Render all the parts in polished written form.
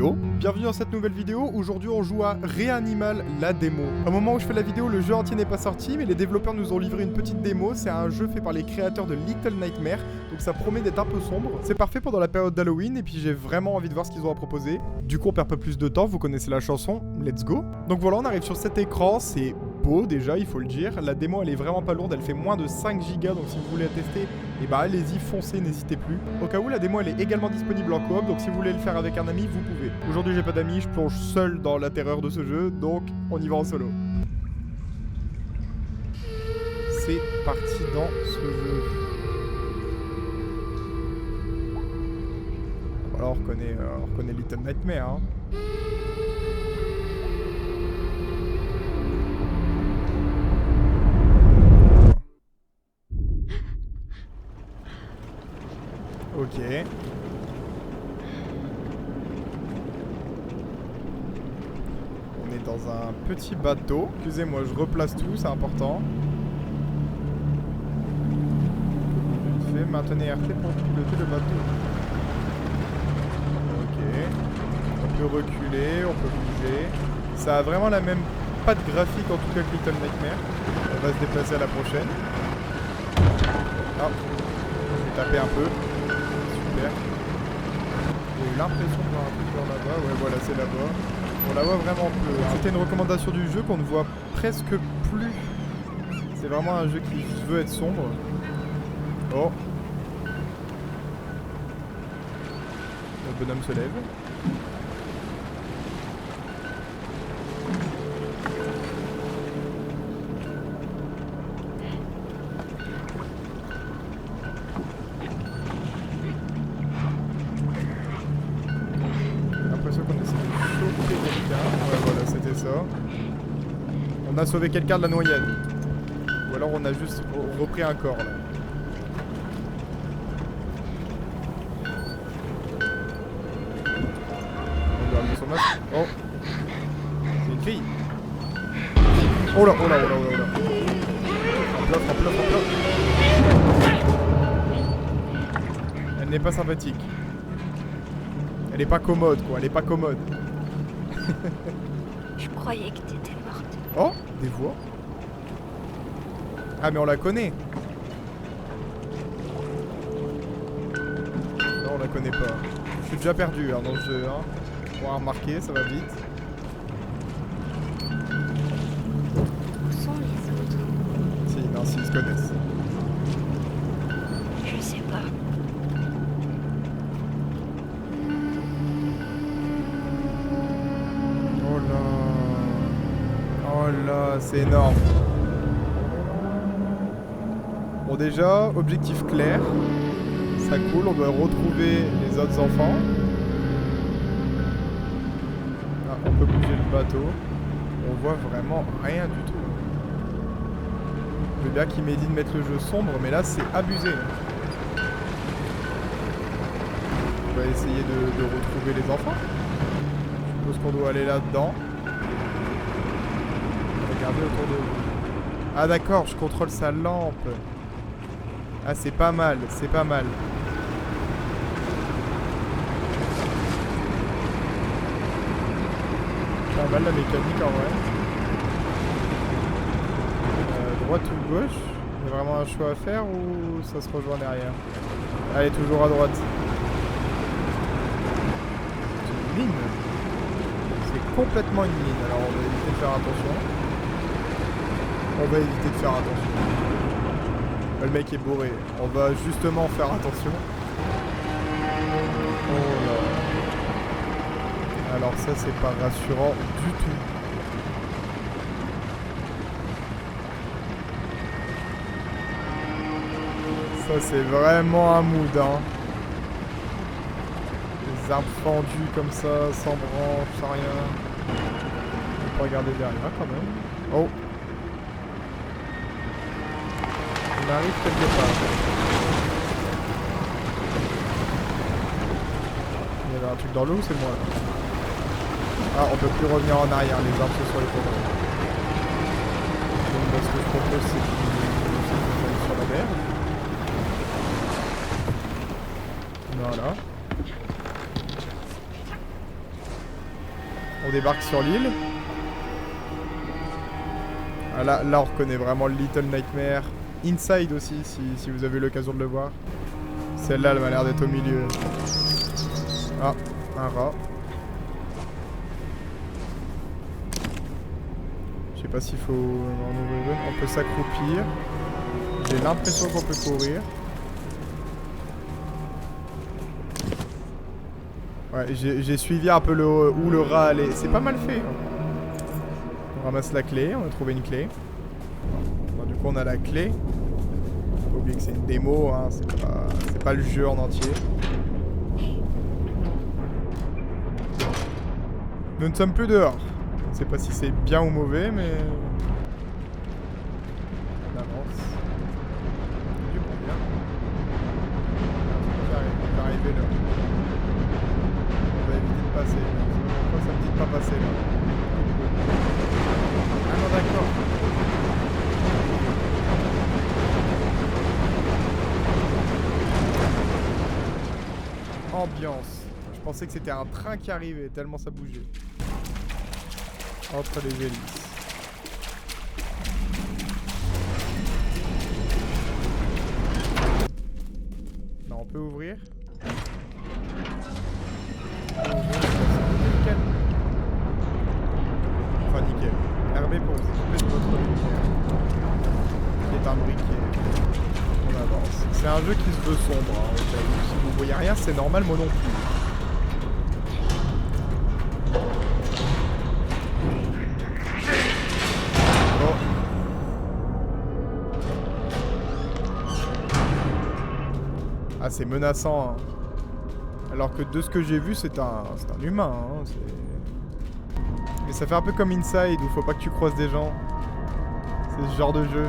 Yo, bienvenue dans cette nouvelle vidéo. Aujourd'hui on joue à Reanimal, la démo. Au moment où je fais la vidéo, le jeu entier n'est pas sorti, mais les développeurs nous ont livré une petite démo. C'est un jeu fait par les créateurs de Little Nightmares, donc ça promet d'être un peu sombre. C'est parfait pendant la période d'Halloween, et puis j'ai vraiment envie de voir ce qu'ils ont à proposer. Du coup on perd pas plus de temps, vous connaissez la chanson, let's go. Donc voilà, on arrive sur cet écran, c'est beau déjà, il faut le dire. La démo elle est vraiment pas lourde, elle fait moins de 5 Go, donc si vous voulez la tester, et bah allez-y, foncez, n'hésitez plus. Au cas où, la démo elle est également disponible en coop, donc si vous voulez le faire avec un ami, vous pouvez. Aujourd'hui j'ai pas d'amis, je plonge seul dans la terreur de ce jeu, donc on y va en solo. C'est parti dans ce jeu. Voilà, on reconnaît Little Nightmares, hein. Ok. On est dans un petit bateau. Excusez-moi, je replace tout, c'est important. Je vais maintenir RT pour piloter le bateau. Ok. On peut reculer, on peut bouger. Ça a vraiment la même patte graphique en tout cas que Little Nightmares. On va se déplacer à la prochaine. Ah, je vais taper un peu. Super. J'ai eu l'impression de voir un truc vers là-bas. Ouais, voilà, c'est là-bas. On la voit vraiment peu. Hein. C'était une recommandation du jeu qu'on ne voit presque plus. C'est vraiment un jeu qui veut être sombre. Oh. Le bonhomme se lève. On a sauvé quelqu'un de la noyade. Ou alors on a juste repris un corps là. On doit amener son masque. Oh. C'est une fille. Oh là, oh là, oh là, oh là. En plof. Elle n'est pas sympathique. Elle est pas commode quoi, elle est pas commode. Je croyais que t'étais morte. Oh, des voix. Ah mais on la connaît. Non, on la connaît pas. Je suis déjà perdu hein, dans le jeu. Hein. On va remarquer, ça va vite. Où sont les autres? Si, non, si, ils se connaissent. Je sais pas. Oh là, c'est énorme. Bon déjà, objectif clair. Ça coule, on doit retrouver les autres enfants. Ah, on peut bouger le bateau. On voit vraiment rien du tout. Le gars qui m'ait dit de mettre le jeu sombre, mais là c'est abusé. On va essayer de retrouver les enfants. Je suppose qu'on doit aller là-dedans. Regardez autour de vous. Ah d'accord, je contrôle sa lampe. Ah c'est pas mal, c'est pas mal. Pas mal la mécanique en vrai. Droite ou gauche? Il y a vraiment un choix à faire ou ça se rejoint derrière? Allez, toujours à droite. C'est une mine. C'est complètement une mine, alors on va éviter de faire attention. On va éviter de faire attention. Le mec est bourré. On va justement faire attention. Oh là. Alors ça c'est pas rassurant du tout. Ça c'est vraiment un mood hein. Les arbres fendus comme ça, sans branches, sans rien. On peut regarder derrière quand même. Oh. On arrive quelque part. Il y avait un truc dans l'eau ou c'est moi là? Ah, on peut plus revenir en arrière, les arbres se sont effondrés. Donc ce que je propose c'est qu'on aille sur la mer. Voilà. On débarque sur l'île. Ah, là, on reconnaît vraiment Little Nightmare. Inside aussi, si vous avez l'occasion de le voir. Celle-là, elle m'a l'air d'être au milieu. Ah, un rat. Je sais pas s'il faut en ouvrir une. On peut s'accroupir. J'ai l'impression qu'on peut courir. Ouais, j'ai suivi un peu où le rat allait. C'est pas mal fait. Hein. On ramasse la clé, on a trouvé une clé. Bon, du coup, on a la clé. Faut oublier que c'est une démo, hein, c'est pas le jeu en entier. Nous ne sommes plus dehors. Je ne sais pas si c'est bien ou mauvais, mais... On avance. Du bon bien. On va arriver là. On va éviter de passer. Pourquoi ça me dit de pas passer là? Ah non, d'accord. Ambiance. Je pensais que c'était un train qui arrivait, tellement ça bougeait. Entre les hélices. Non, on peut ouvrir. Nickel. Enfin, nickel. RB pour vous occuper de votre lumière. Qui est un briquet. On avance. C'est un jeu qui se veut sombre. Hein, si vous voyez rien, c'est normal, moi non plus. Ah, c'est menaçant. Hein. Alors que de ce que j'ai vu, c'est un humain. Hein. Mais ça fait un peu comme Inside où faut pas que tu croises des gens. C'est ce genre de jeu.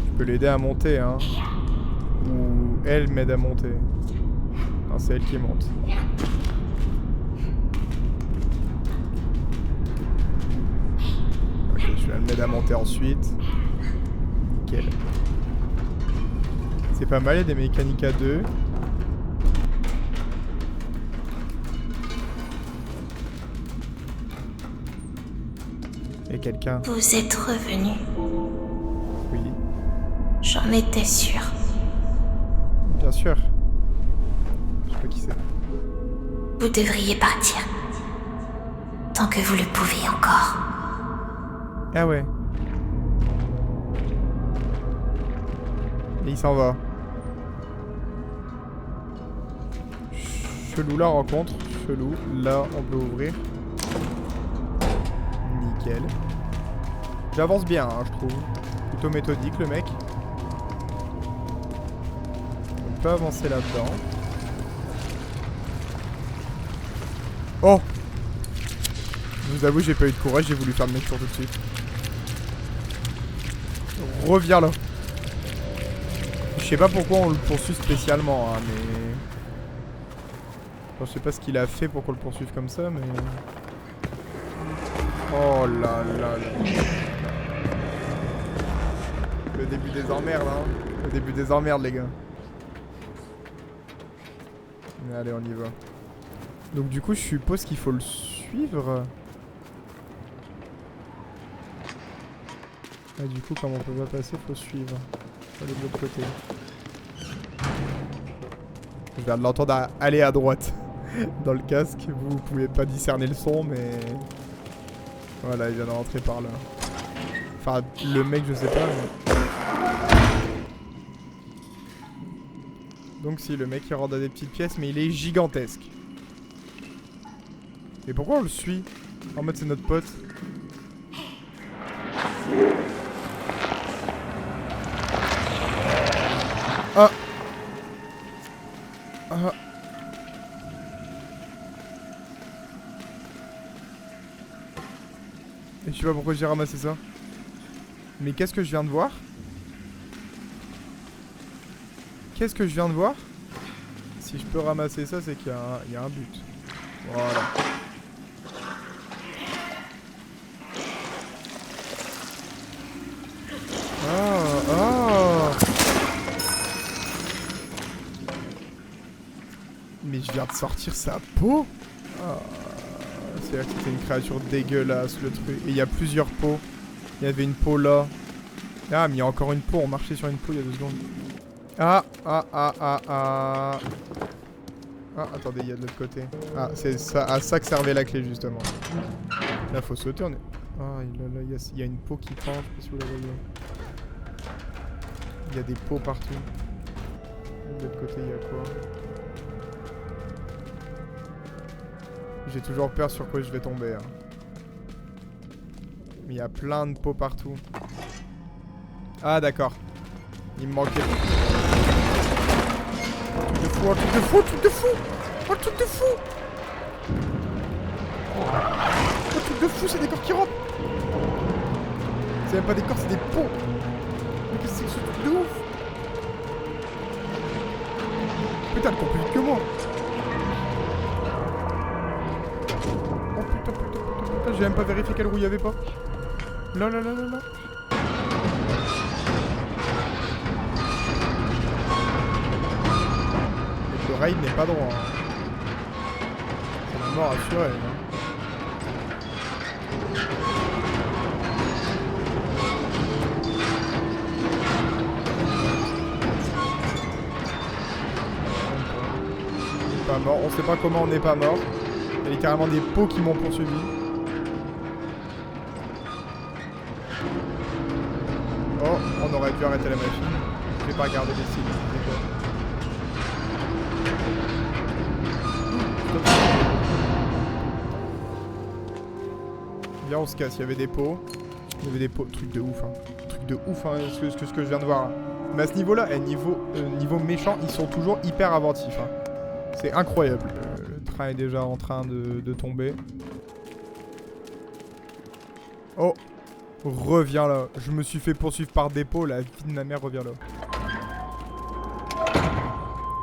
Je peux l'aider à monter. Hein. Ou elle m'aide à monter. Non, c'est elle qui monte. Ok, je vais l'aider à monter ensuite. Nickel. C'est pas mal, il y a des mécaniques à deux. Et quelqu'un. Vous êtes revenu. Oui. J'en étais sûre. Bien sûr. Je sais pas qui c'est. Vous devriez partir. Tant que vous le pouviez encore. Ah ouais. Et il s'en va. Chelou la rencontre. Chelou. Là, on peut ouvrir. Nickel. J'avance bien, hein, je trouve. Plutôt méthodique, le mec. On peut avancer là-dedans. Oh! Je vous avoue, j'ai pas eu de courage, j'ai voulu faire le mec tour tout de suite. Reviens là. Je sais pas pourquoi on le poursuit spécialement, hein, mais... Enfin, je sais pas ce qu'il a fait pour qu'on le poursuive comme ça, mais... Oh là là là. Le début des emmerdes, hein. Le début des emmerdes, les gars. Mais allez, on y va. Donc du coup, je suppose qu'il faut le suivre. Ah, du coup, comme on peut pas passer, faut suivre. Faut aller de l'autre côté. Je viens de l'entendre aller à droite dans le casque. Vous pouvez pas discerner le son, mais... Voilà, il vient de rentrer par là. Enfin, le mec, je sais pas, mais... Donc si, le mec, il rentre dans des petites pièces, mais il est gigantesque. Et pourquoi on le suit? En mode, c'est notre pote. Ah! Ah! Et je sais pas pourquoi j'ai ramassé ça. Mais qu'est-ce que je viens de voir? Qu'est-ce que je viens de voir? Si je peux ramasser ça, c'est qu'il y a un but. Voilà. Ah, ah. Mais je viens de sortir sa peau. Ah, c'est là que c'était une créature dégueulasse le truc. Et il y a plusieurs peaux. Il y avait une peau là. Ah, mais il y a encore une peau. On marchait sur une peau il y a 2 secondes. Ah, attendez, il y a de l'autre côté. Ah, c'est ça, à ça que servait la clé justement. Là, faut sauter. On est... Ah, il y a une peau qui penche. Je sais pas si vous la voyez. Il y a des peaux partout. De l'autre côté, il y a quoi? J'ai toujours peur sur quoi je vais tomber. Hein. Mais il y a plein de peaux partout. Ah, d'accord. Il me manquait. Un truc de fou, un truc de fou, un truc de fou! Un truc de fou! Un truc de fou, c'est des corps qui rentrent! C'est même pas des corps, c'est des peaux! Mais qu'est-ce que c'est que ce truc de ouf? Putain, elle court plus vite que moi! Oh putain, j'ai même pas vérifié quelle roue il y avait pas. Là. Le rail n'est pas droit. Hein. C'est la mort assurée. Hein. On est pas mort. On sait pas comment on n'est pas mort. Il y a carrément des pots qui m'ont poursuivi. Oh, on aurait pu arrêter la machine. Je vais pas regarder les cibles. Viens, on se casse. Il y avait des pots. Il y avait des pots. Truc de ouf. Hein. Truc de ouf, hein, ce que je viens de voir. Hein. Mais à ce niveau-là, niveau méchant, ils sont toujours hyper inventifs. Hein. C'est incroyable. Le train est déjà en train de tomber. Oh, reviens là. Je me suis fait poursuivre par des pots. La vie de ma mère revient là.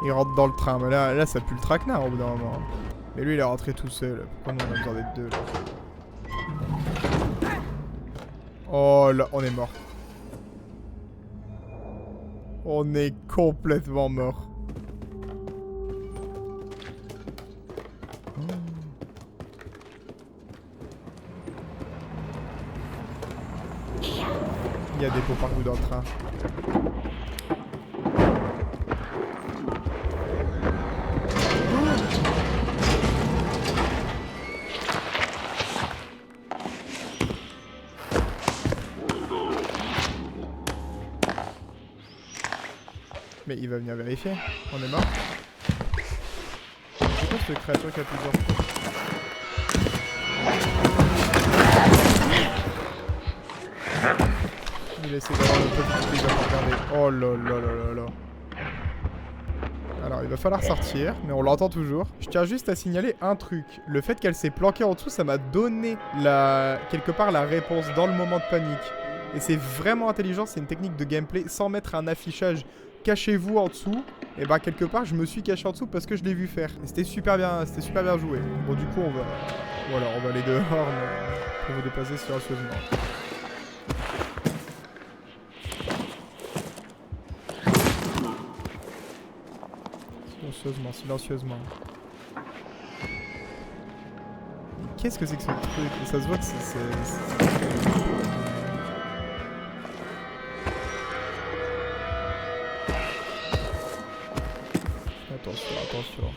Il rentre dans le train. Mais là ça pue le traquenard au bout d'un moment. Mais lui, il est rentré tout seul. Pourquoi nous, on a besoin d'être deux là? Oh là, on est mort. On est complètement mort. Il y a des pots partout dans le train. Mais il va venir vérifier. On est mort. C'est quoi cette créature qui a plusieurs pots? Il essaie d'avoir le peu de il va pas regarder. Oh là là là là là. Alors il va falloir sortir, mais on l'entend toujours. Je tiens juste à signaler un truc. Le fait qu'elle s'est planquée en dessous, ça m'a donné quelque part la réponse dans le moment de panique. Et c'est vraiment intelligent, c'est une technique de gameplay sans mettre un affichage. Cachez-vous en dessous. Et bah quelque part je me suis caché en dessous parce que je l'ai vu faire. Et c'était super bien joué. Bon du coup on va aller dehors mais pour vous dépasser silencieusement. Silencieusement. Qu'est-ce que c'est que ce truc? Ça se voit que c'est... Attention.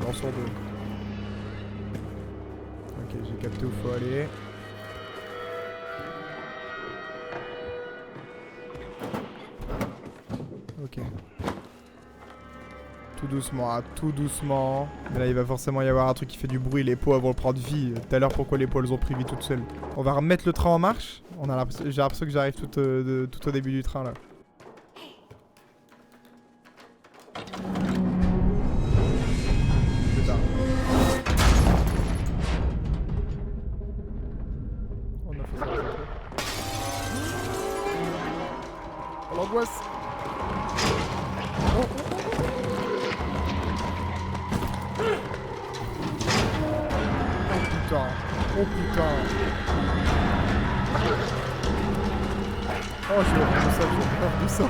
Lançons deux. Ok, j'ai capté où faut aller. Ok. Tout doucement. Mais là, il va forcément y avoir un truc qui fait du bruit. Les pots vont prendre vie. Tout à l'heure, pourquoi les pots elles ont pris vie toutes seules? On va remettre le train en marche. J'ai l'impression que j'arrive tout au début du train là. Putain. On a fait ça. Oh, l'angoisse. Oh putain. Oh j'ai horreur de ça, j'ai horreur de ça.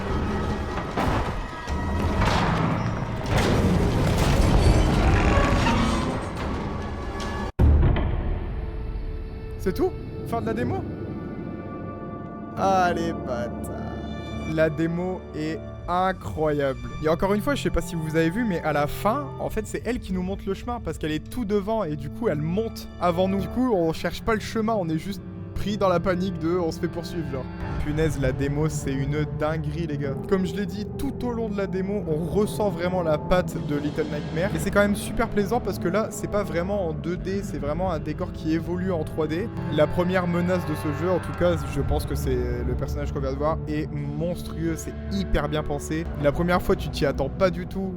C'est tout? Fin de la démo? Allez bâtard. La démo est incroyable. Et encore une fois, je sais pas si vous avez vu, mais à la fin, en fait, c'est elle qui nous montre le chemin parce qu'elle est tout devant et du coup, elle monte avant nous. Du coup, on cherche pas le chemin, on est juste pris dans la panique de on se fait poursuivre, genre. Punaise, la démo, c'est une dinguerie, les gars. Comme je l'ai dit, tout au long de la démo, on ressent vraiment la patte de Little Nightmares. Et c'est quand même super plaisant parce que là, c'est pas vraiment en 2D, c'est vraiment un décor qui évolue en 3D. La première menace de ce jeu, en tout cas, je pense que c'est le personnage qu'on vient de voir, est monstrueux, c'est hyper bien pensé. La première fois, tu t'y attends pas du tout.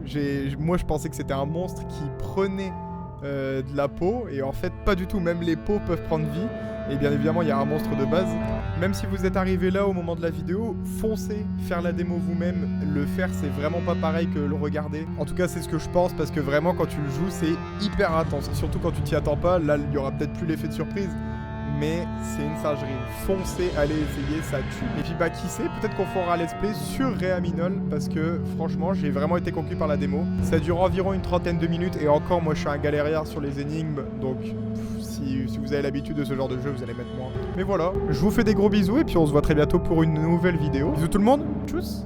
Moi, je pensais que c'était un monstre qui prenait de la peau, et en fait, pas du tout. Même les peaux peuvent prendre vie. Et bien évidemment, il y a un monstre de base. Même si vous êtes arrivé là au moment de la vidéo, foncez, faire la démo vous-même. Le faire, c'est vraiment pas pareil que le regarder. En tout cas, c'est ce que je pense, parce que vraiment, quand tu le joues, c'est hyper intense. Surtout quand tu t'y attends pas. Là, il y aura peut-être plus l'effet de surprise, mais c'est une singerie. Foncez, allez essayer, ça tue. Et puis bah qui sait, peut-être qu'on fera let's play sur Réaminol, parce que franchement j'ai vraiment été conquis par la démo. Ça dure environ une trentaine de minutes, et encore moi je suis un galérien sur les énigmes, donc si vous avez l'habitude de ce genre de jeu, vous allez mettre moins. Mais voilà, je vous fais des gros bisous, et puis on se voit très bientôt pour une nouvelle vidéo. Bisous tout le monde, tchuss.